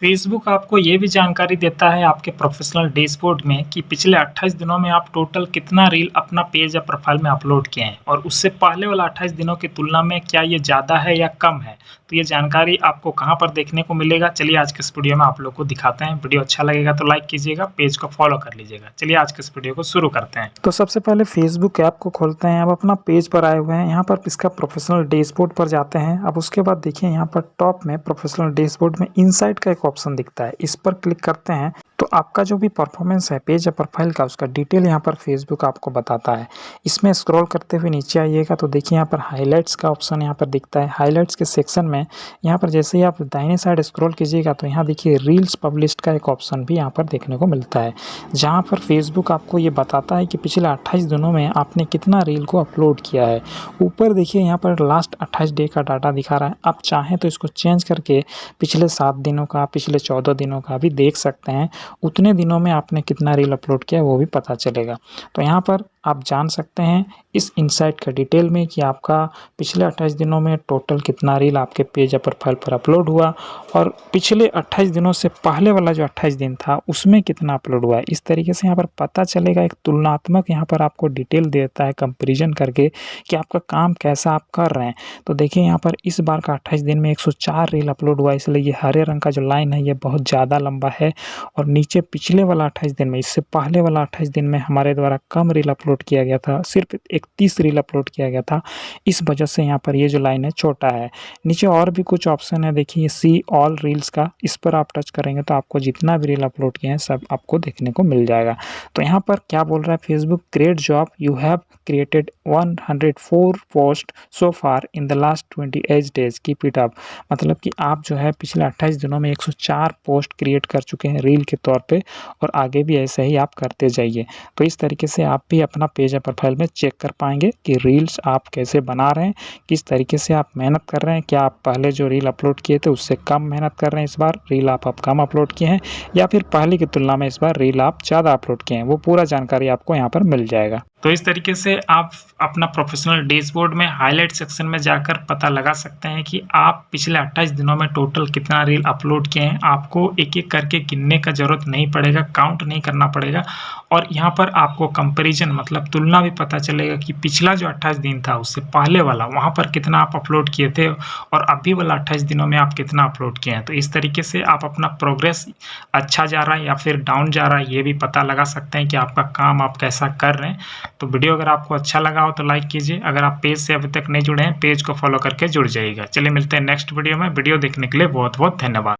Facebook आपको ये भी जानकारी देता है आपके प्रोफेशनल डैशबोर्ड में कि पिछले 28 दिनों में आप टोटल कितना रील अपना पेज या प्रोफाइल में अपलोड किए हैं और उससे पहले वाला 28 दिनों की तुलना में क्या ये ज़्यादा है या कम है। तो ये जानकारी आपको कहाँ पर देखने को मिलेगा, चलिए आज के इस वीडियो में आप लोग को दिखाते हैं। वीडियो अच्छा लगेगा तो लाइक कीजिएगा, पेज को फॉलो कर लीजिएगा। चलिए आज के इस वीडियो को शुरू करते हैं। तो सबसे पहले फेसबुक ऐप को खोलते हैं। अब अपना पेज पर आए हुए हैं, यहाँ पर इसका प्रोफेशनल डैशबोर्ड पर जाते हैं। अब उसके बाद देखिए यहाँ पर टॉप में प्रोफेशनल डैशबोर्ड में इनसाइट का एक ऑप्शन दिखता है, इस पर क्लिक करते हैं तो आपका जो भी परफॉर्मेंस है पेज या प्रोफाइल का, उसका डिटेल यहाँ पर फेसबुक आपको बताता है। इसमें स्क्रॉल करते हुए नीचे आइएगा तो देखिए यहाँ पर हाइलाइट्स का ऑप्शन यहाँ पर दिखता है। हाइलाइट्स के सेक्शन में यहाँ पर जैसे ही आप दाहिने साइड स्क्रॉल कीजिएगा तो यहाँ देखिए रील्स पब्लिश्ड का एक ऑप्शन भी यहाँ पर देखने को मिलता है, जहाँ पर फेसबुक आपको ये बताता है कि पिछले 28 दिनों में आपने कितना रील को अपलोड किया है। ऊपर देखिए यहाँ पर लास्ट 28 डे का डाटा दिखा रहा है। आप चाहें तो इसको चेंज करके पिछले 7 दिनों का, पिछले 14 दिनों का भी देख सकते हैं। उतने दिनों में आपने कितना रील अपलोड किया है वो भी पता चलेगा। तो यहाँ पर आप जान सकते हैं इस इनसाइट का डिटेल में कि आपका पिछले 28 दिनों में टोटल कितना रील आपके पेज या प्रोफाइल पर अपलोड हुआ और पिछले 28 दिनों से पहले वाला जो 28 दिन था उसमें कितना अपलोड हुआ है। इस तरीके से यहाँ पर पता चलेगा। एक तुलनात्मक यहाँ पर आपको डिटेल देता है कंपैरिजन करके कि आपका काम कैसा आप कर रहे हैं। तो देखिए यहाँ पर इस बार का 28 दिन में 104 रील अपलोड हुआ, इसलिए ये हरे रंग का जो लाइन है ये बहुत ज़्यादा लंबा है। और नीचे पिछले वाला 28 दिन में, इससे पहले वाला 28 दिन में हमारे द्वारा कम रील अपलोड किया गया था, सिर्फ 31 रील अपलोड किया गया था। इस वजह से यहाँ पर ये जो लाइन है छोटा है। नीचे और भी कुछ ऑप्शन है, देखिए सी ऑल रील्स का, इस पर आप टच करेंगे तो आपको जितना भी रील अपलोड किए हैं सब आपको देखने को मिल जाएगा। तो यहाँ पर क्या बोल रहा है Facebook, great job, you have created 104 post so far in the last 28 days, keep it up. मतलब कि आप जो है पिछले 28 दिनों में 104 पोस्ट क्रिएट कर चुके हैं रील के तौर पे और आगे भी ऐसे ही आप करते जाइए। तो इस तरीके से आप भी अपना पेज या प्रोफाइल में चेक कर पाएंगे कि रील्स आप कैसे बना रहे हैं, किस तरीके से आप मेहनत कर रहे हैं। क्या आप पहले जो रील अपलोड किए थे उससे कम मेहनत कर रहे हैं, इस बार रील आप कम अपलोड किए हैं, या फिर पहले की तुलना में इस बार रील आप ज़्यादा अपलोड किए हैं। वो पूरा जानकारी आपको यहाँ पर मिल जाएगा। तो इस तरीके से आप अपना प्रोफेशनल डैशबोर्ड में हाईलाइट सेक्शन में जाकर पता लगा सकते हैं कि आप पिछले 28 दिनों में टोटल कितना रील अपलोड किए हैं। आपको एक-एक करके गिनने का ज़रूरत नहीं पड़ेगा, काउंट नहीं करना पड़ेगा और यहाँ पर आपको कंपैरिजन मतलब तुलना भी पता चलेगा कि पिछला जो 28 दिन था उससे पहले वाला वहाँ पर कितना आप अपलोड किए थे और अभी वाला 28 दिनों में आप कितना अपलोड किए हैं। तो इस तरीके से आप अपना प्रोग्रेस अच्छा जा रहा है या फिर डाउन जा रहा है ये भी पता लगा सकते हैं कि आपका काम आप कैसा कर रहे हैं। तो वीडियो अगर आपको अच्छा लगा हो तो लाइक कीजिए। अगर आप पेज से अभी तक नहीं जुड़े हैं, पेज को फॉलो करके जुड़ जाइएगा। चलिए मिलते हैं नेक्स्ट वीडियो में। वीडियो देखने के लिए बहुत बहुत धन्यवाद।